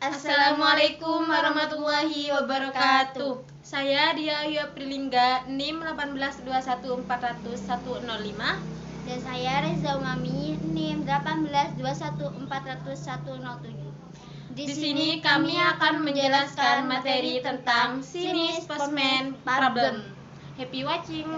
Assalamualaikum warahmatullahi wabarakatuh. Saya Dia Ayu Prilingga, NIM 182140105. Dan saya Reza Umami, NIM 182140107. Di sini kami akan menjelaskan materi tentang Chinese Postman Problem. Happy watching.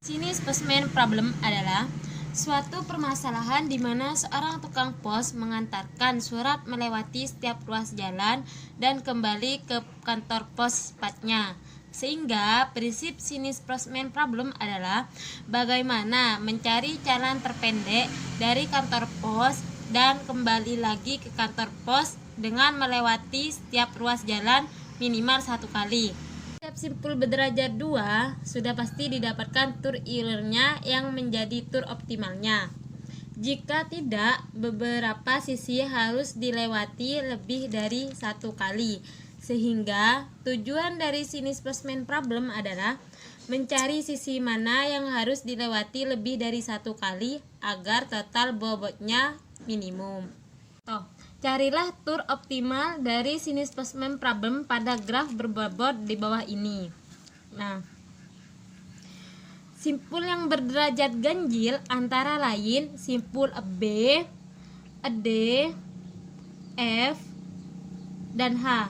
Chinese Postman Problem adalah suatu permasalahan di mana seorang tukang pos mengantarkan surat melewati setiap ruas jalan dan kembali ke kantor pos tepatnya. Sehingga prinsip Chinese Postman Problem adalah bagaimana mencari jalan terpendek dari kantor pos dan kembali lagi ke kantor pos dengan melewati setiap ruas jalan minimal 1 kali. Setiap simpul berderajat 2 sudah pasti didapatkan tur ilernya yang menjadi tur optimalnya. Jika tidak, beberapa sisi harus dilewati lebih dari 1 kali. Sehingga tujuan dari Chinese Postman Problem adalah mencari sisi mana yang harus dilewati lebih dari 1 kali agar total bobotnya minimum. Carilah tur optimal dari Chinese Postman Problem pada graf berbobot di bawah ini. Simpul yang berderajat ganjil antara lain simpul B, D, F, dan H.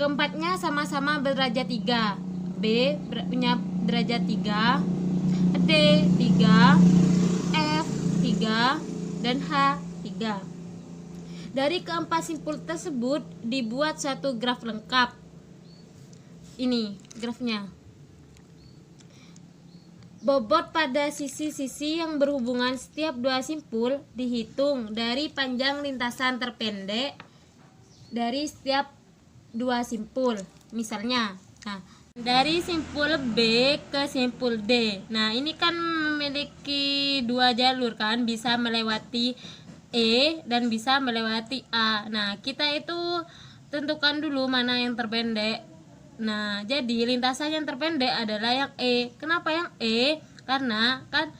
Keempatnya sama-sama berderajat 3. B punya derajat 3, D 3, F 3, dan H 3. Dari keempat simpul tersebut dibuat suatu graf lengkap. Ini grafnya. Bobot pada sisi-sisi yang berhubungan setiap dua simpul dihitung dari panjang lintasan terpendek dari setiap dua simpul. Misalnya, dari simpul B ke simpul D. Nah, ini kan memiliki 2 jalur kan, bisa melewati E dan bisa melewati A. Nah, kita itu tentukan dulu mana yang terpendek. Nah, jadi lintasan yang terpendek adalah yang E. Kenapa yang E? Karena kan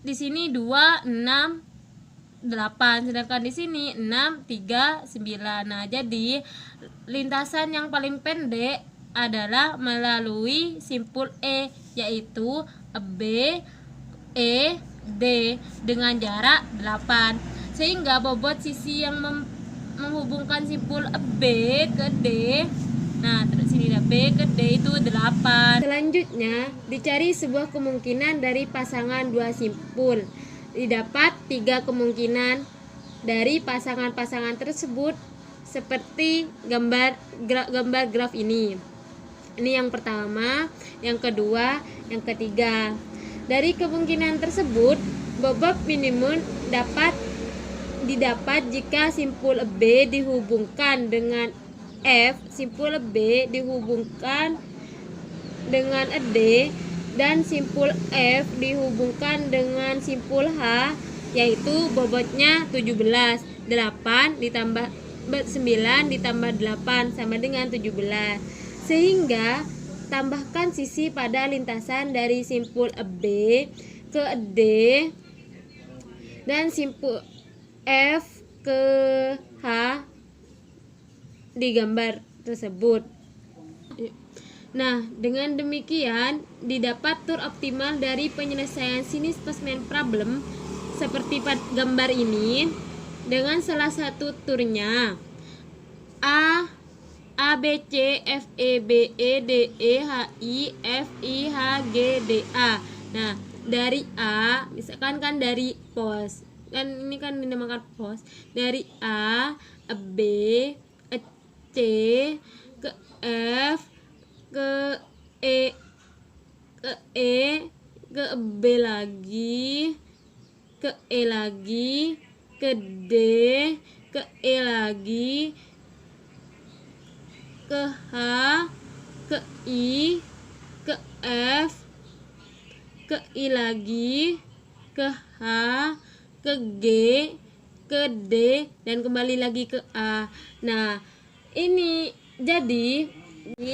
di sini 2, 6, 8, sedangkan di sini 6, 3, 9. Nah, jadi lintasan yang paling pendek adalah melalui simpul E, yaitu B, E, D dengan jarak 8. Sehingga bobot sisi yang menghubungkan simpul B ke D, nah terus sini B ke D itu 8. Selanjutnya dicari sebuah kemungkinan dari pasangan dua simpul. Didapat 3 kemungkinan dari pasangan-pasangan tersebut seperti gambar graf ini. Ini yang pertama, yang kedua, yang ketiga. Dari kemungkinan tersebut, bobot minimum didapat jika simpul B dihubungkan dengan F, simpul B dihubungkan dengan D, dan simpul F dihubungkan dengan simpul H, yaitu bobotnya 17. 8 ditambah 9 ditambah 8 sama dengan 17. Sehingga tambahkan sisi pada lintasan dari simpul B ke D dan simpul F ke H di gambar tersebut. Nah, dengan demikian didapat tur optimal dari penyelesaian Chinese Postman Problem seperti pada gambar ini, dengan salah satu turnya A, B, C, F, E, B, E, D, E, H, I, F, I, H, G, D, A. Nah, dari A, misalkan kan dari pos, kan ini kan dinamakan pos. Dari A, B, C, ke F, ke E, ke B lagi, ke E lagi, ke D, ke E lagi, ke H, ke I, ke F, ke I lagi, ke H, ke G, ke D, dan kembali lagi ke A. Nah, ini jadi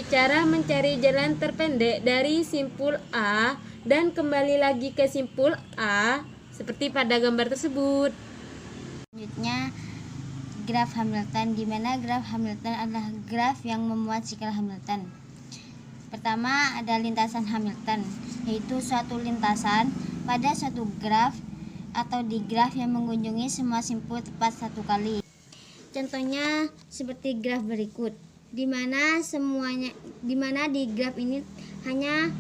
cara mencari jalan terpendek dari simpul A dan kembali lagi ke simpul A seperti pada gambar tersebut. Selanjutnya graf Hamilton, di mana graf Hamilton adalah graf yang memuat sikel Hamilton. Pertama ada lintasan Hamilton, yaitu suatu lintasan pada suatu graf atau di graf yang mengunjungi semua simpul tepat satu kali. Contohnya seperti graf berikut, di mana di graf ini hanya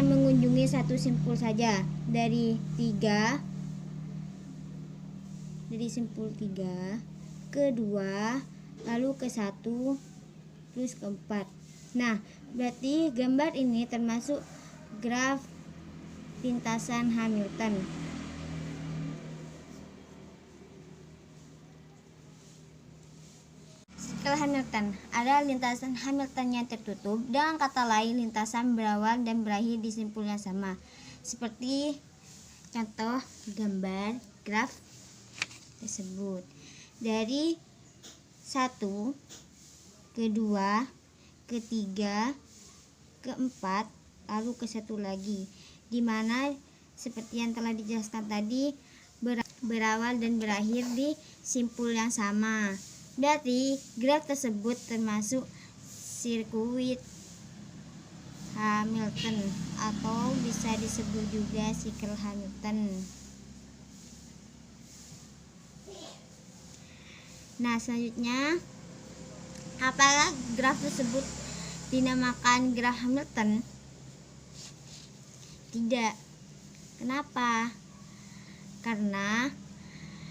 mengunjungi satu simpul saja dari simpul 3 ke 2 lalu ke 1 terus ke 4. Nah, berarti gambar ini termasuk graf lintasan Hamilton. Sikel Hamilton ada lintasan Hamilton yang tertutup, dengan kata lain lintasan berawal dan berakhir di simpul yang sama. Seperti contoh gambar graf tersebut. Dari 1 ke 2 ke 3 ke 4 lalu ke 1 lagi, dimana seperti yang telah dijelaskan tadi berawal dan berakhir di simpul yang sama. Berarti graf tersebut termasuk sirkuit Hamilton atau bisa disebut juga sikel Hamilton. Nah, selanjutnya, apakah graf tersebut dinamakan graf Hamilton? Tidak. Kenapa? Karena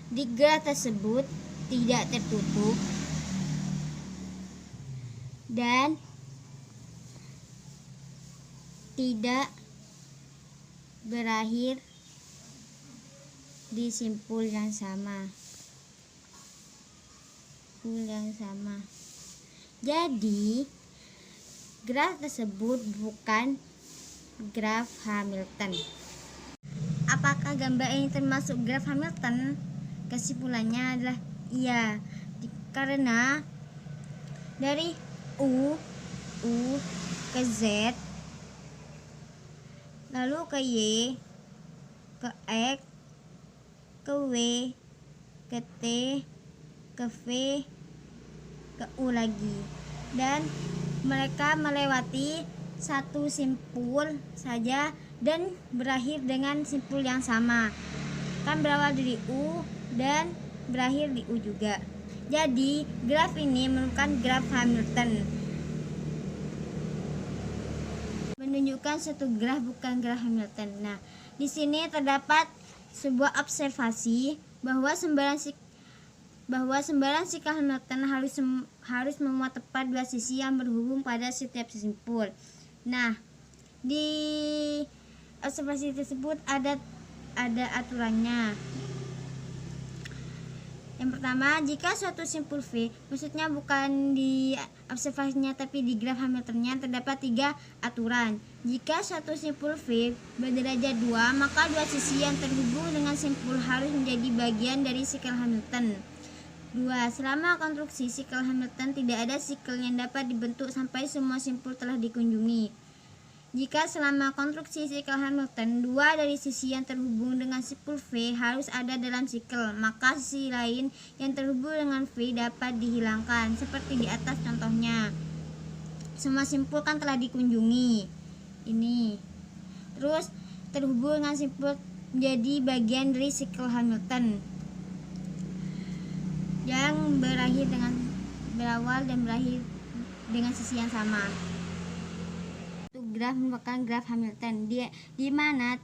di graf tersebut tidak tertutup dan tidak berakhir di simpul yang sama. Jadi graf tersebut bukan graf Hamilton. Apakah gambar ini termasuk graf Hamilton? Kesimpulannya adalah iya, karena dari U ke Z, lalu ke Y, ke X, ke W, ke T, ke V, ke U lagi, dan mereka melewati satu simpul saja dan berakhir dengan simpul yang sama, kan berawal dari U dan berakhir di U juga. Jadi graf ini merupakan graf Hamilton, menunjukkan suatu graf bukan graf Hamilton. Nah, di sini terdapat sebuah observasi bahwa sembarang sikel Hamilton harus memuat tepat dua sisi yang berhubung pada setiap simpul. Nah, di observasi tersebut ada aturannya. Yang pertama, jika suatu simpul V, maksudnya bukan di observasinya tapi di graf Hamiltonnya, terdapat 3 aturan. Jika suatu simpul V berderajat 2, maka dua sisi yang terhubung dengan simpul harus menjadi bagian dari sikel Hamilton. 2. Selama konstruksi sikel Hamilton, tidak ada sikel yang dapat dibentuk sampai semua simpul telah dikunjungi. Jika selama konstruksi sikel Hamilton, dua dari sisi yang terhubung dengan simpul V harus ada dalam sikel, maka sisi lain yang terhubung dengan V dapat dihilangkan, seperti di atas contohnya. Semua simpul kan telah dikunjungi. Ini. Terus terhubung dengan simpul menjadi bagian dari sikel Hamilton yang berawal dan berakhir dengan sisi yang sama. Graf merupakan graf Hamilton, di mana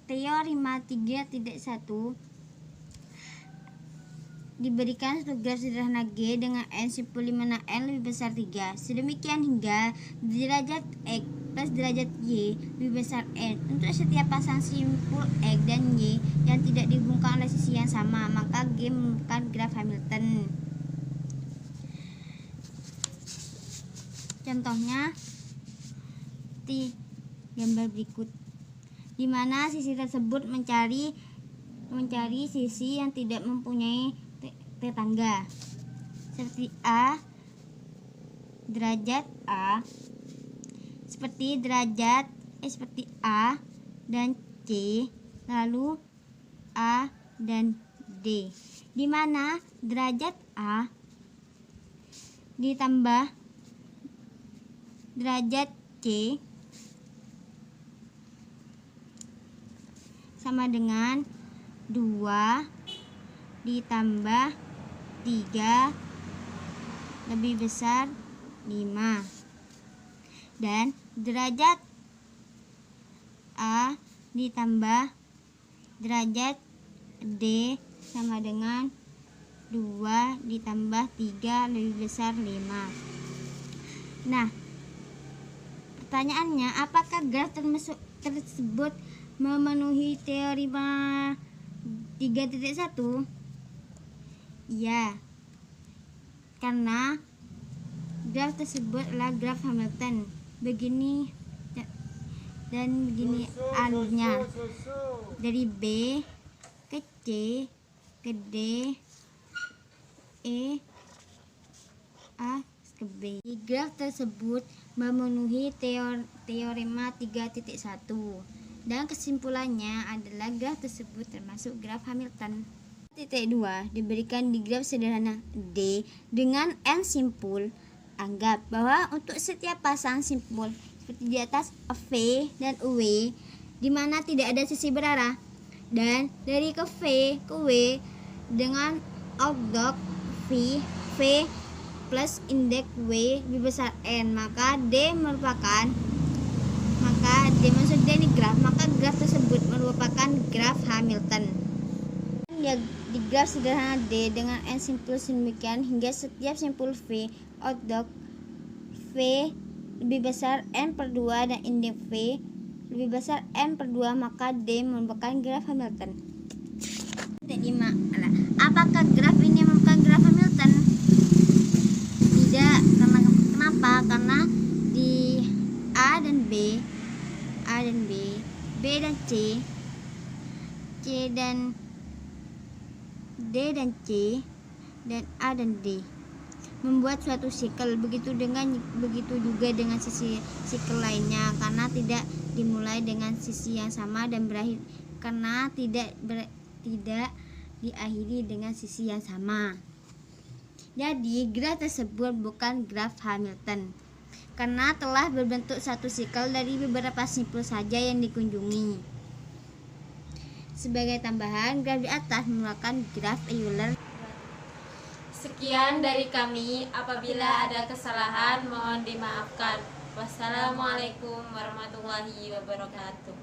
teorema 3.1 diberikan suatu graf sederhana G dengan n simpul di mana n lebih besar 3. Sedemikian hingga derajat X plus derajat Y lebih besar n. Untuk setiap pasang simpul X dan Y yang tidak dihubungkan oleh sisi yang sama, maka G merupakan graf Hamilton. Contohnya di gambar berikut, di mana sisi tersebut mencari sisi yang tidak mempunyai tetangga, seperti A derajat A, seperti A dan C, lalu A dan D, di mana derajat A ditambah derajat C sama dengan 2 ditambah 3 lebih besar 5, dan derajat A ditambah derajat D sama dengan 2 ditambah 3 lebih besar 5. Nah, pertanyaannya, apakah graf tersebut memenuhi teorema 3.1? Iya, karena graf tersebut adalah graf Hamilton. Begini dan begini alurnya, dari B ke C ke D, E, A ke B. Di graf tersebut memenuhi teorema 3.1, dan kesimpulannya adalah graf tersebut termasuk graf Hamilton. Titik 2 diberikan di graf sederhana D dengan N simpul. Anggap bahwa untuk setiap pasang simpul seperti di atas V dan W, di mana tidak ada sisi berarah, dan dari ke V ke W dengan outdot V plus indeks W lebih besar N, maka D maksud D ini graf, maka graf tersebut merupakan graf Hamilton. Ya, di graf sederhana D dengan N simpul sedemikian hingga setiap simpul V outdot V lebih besar N per 2 dan indeks V lebih besar N per 2, maka D merupakan graf Hamilton. Titik 5. Apakah graf ini merupakan graf Hamilton? Tidak. Kenapa? Karena di A dan B, B dan C dan D dan C, dan A dan D membuat suatu sikel. Begitu juga dengan sisi sikel lainnya, karena tidak dimulai dengan sisi yang sama dan berakhir karena tidak diakhiri dengan sisi yang sama. Jadi graf tersebut bukan graf Hamilton karena telah berbentuk satu sikel dari beberapa simpul saja yang dikunjungi. Sebagai tambahan, graf di atas merupakan graf Euler. Sekian dari kami. Apabila ada kesalahan, mohon dimaafkan. Wassalamualaikum warahmatullahi wabarakatuh.